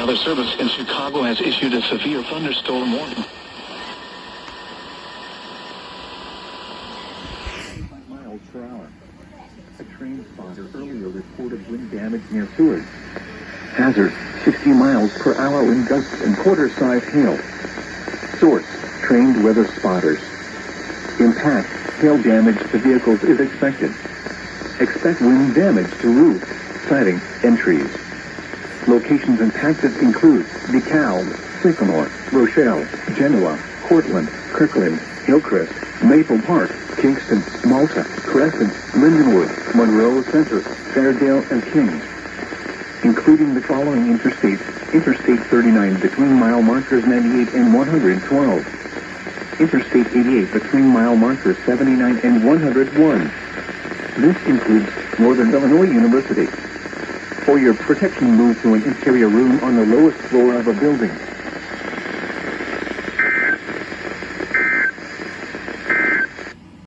Another service in Chicago has issued a severe thunderstorm warning. Miles per hour. A train spotter earlier reported wind damage near Seward. Hazard, 60 miles per hour wind gusts and quarter-size hail. Source, trained weather spotters. Impact, hail damage to vehicles is expected. Expect wind damage to roofs, siding, and trees. Locations impacted include DeKalb, Sycamore, Rochelle, Genoa, Cortland, Kirkland, Hillcrest, Maple Park, Kingston, Malta, Crescent, Lindenwood, Monroe Center, Fairdale, and Kings, including the following interstates: Interstate 39 between mile markers 98 and 112, Interstate 88 between mile markers 79 and 101. This includes Northern Illinois University. For your protection, move to an interior room on the lowest floor of a building.